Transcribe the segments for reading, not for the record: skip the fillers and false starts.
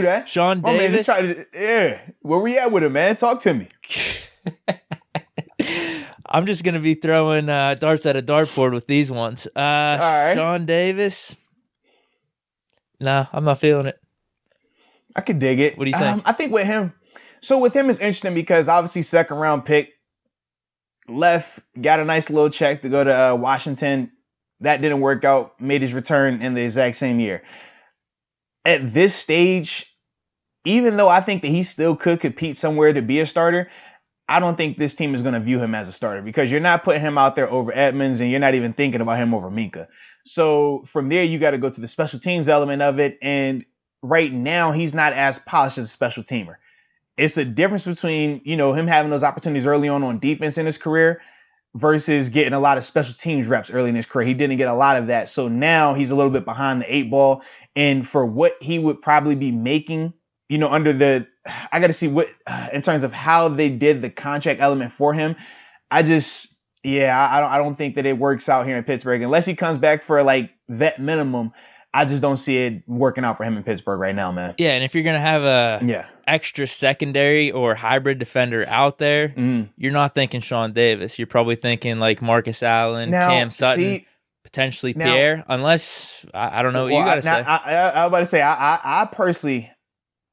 that. Sean My man Davis. just tried to, where we at with him, man? Talk to me. I'm just gonna be throwing darts at a dartboard with these ones. All right. Sean Davis. Nah, I'm not feeling it. I could dig it. What do you think? I think with him, it's interesting because obviously second round pick, left, got a nice little check to go to Washington. That didn't work out. Made his return in the exact same year. At this stage, even though I think that he still could compete somewhere to be a starter, I don't think this team is going to view him as a starter because you're not putting him out there over Edmonds and you're not even thinking about him over Minka. So from there, you got to go to the special teams element of it. And right now, he's not as polished as a special teamer. It's a difference between, him having those opportunities early on defense in his career versus getting a lot of special teams reps early in his career. He didn't get a lot of that. So now he's a little bit behind the 8 ball. And for what he would probably be making, I got to see what, in terms of how they did the contract element for him. I don't think that it works out here in Pittsburgh unless he comes back for like vet minimum. I just don't see it working out for him in Pittsburgh right now, man. Yeah, and if you're going to have a extra secondary or hybrid defender out there, you're not thinking Sean Davis. You're probably thinking like Marcus Allen, Cam Sutton, potentially Pierre, unless, I don't know what you got to say. I was about to say, I personally,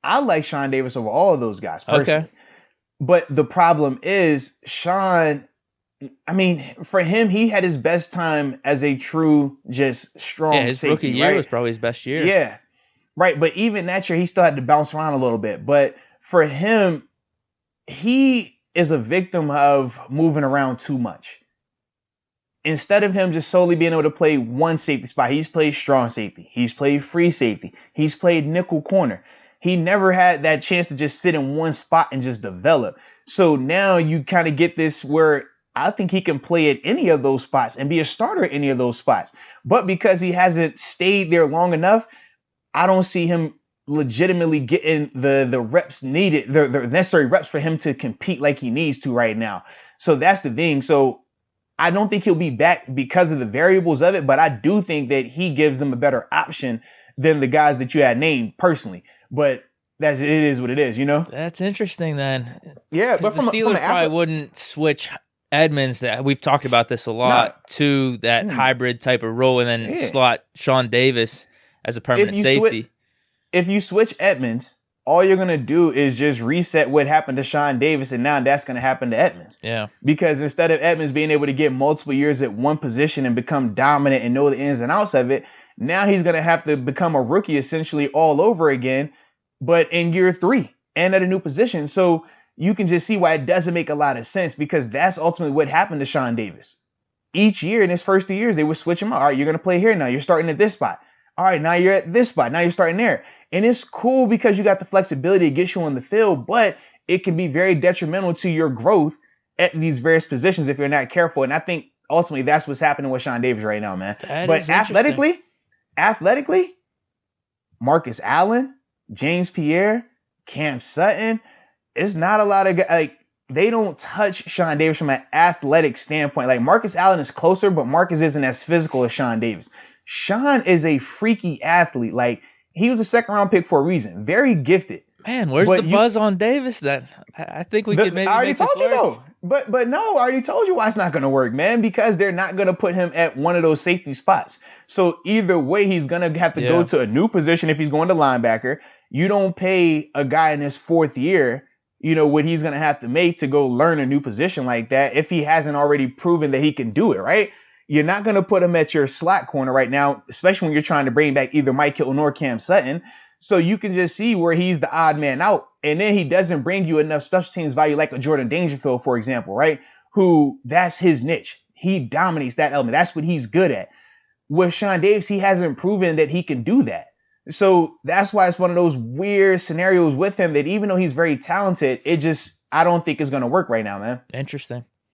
I like Sean Davis over all of those guys personally. Okay. But the problem is Sean, for him, he had his best time as a true, just strong safety. His rookie year was probably his best year. Yeah, right. But even that year, he still had to bounce around a little bit. But for him, he is a victim of moving around too much. Instead of him just solely being able to play one safety spot, he's played strong safety. He's played free safety. He's played nickel corner. He never had that chance to just sit in one spot and just develop. So now you kind of get this where I think he can play at any of those spots and be a starter at any of those spots. But because he hasn't stayed there long enough, I don't see him legitimately getting the reps needed, the necessary reps for him to compete like he needs to right now. So that's the thing. So I don't think he'll be back because of the variables of it, but I do think that he gives them a better option than the guys that you had named personally. But it is what it is, That's interesting then. Yeah, but the Steelers probably wouldn't switch Edmonds, that we've talked about this a lot, to that hybrid type of role and then slot Sean Davis as a permanent safety. If you switch Edmonds, all you're going to do is just reset what happened to Sean Davis, and now that's going to happen to Edmonds. Yeah. Because instead of Edmonds being able to get multiple years at one position and become dominant and know the ins and outs of it, now he's going to have to become a rookie essentially all over again, but in year 3 and at a new position. So you can just see why it doesn't make a lot of sense, because that's ultimately what happened to Sean Davis. Each year in his first 2 years, they would switch him out. All right, you're going to play here now. You're starting at this spot. All right, now you're at this spot. Now you're starting there. And it's cool because you got the flexibility to get you on the field, but it can be very detrimental to your growth at these various positions if you're not careful. And I think ultimately that's what's happening with Sean Davis right now, man. But athletically, Marcus Allen, James Pierre, Cam Sutton, it's not a lot of guys. They don't touch Sean Davis from an athletic standpoint. Like Marcus Allen is closer, but Marcus isn't as physical as Sean Davis. Sean is a freaky athlete. Like he was a second round pick for a reason. Very gifted. Man, where's the buzz on Davis then? I think we could maybe. I already make told this you work. though. But no, I already told you why it's not going to work, man. Because they're not going to put him at one of those safety spots. So either way, he's going to have to go to a new position if he's going to linebacker. You don't pay a guy in his 4th year, what he's going to have to make to go learn a new position like that if he hasn't already proven that he can do it, right? You're not going to put him at your slot corner right now, especially when you're trying to bring back either Mike Hilton or Cam Sutton. So you can just see where he's the odd man out. And then he doesn't bring you enough special teams value like a Jordan Dangerfield, for example, right? Who that's his niche. He dominates that element. That's what he's good at. With Sean Davis, he hasn't proven that he can do that. So that's why it's one of those weird scenarios with him that even though he's very talented, I don't think it's going to work right now, man. Interesting.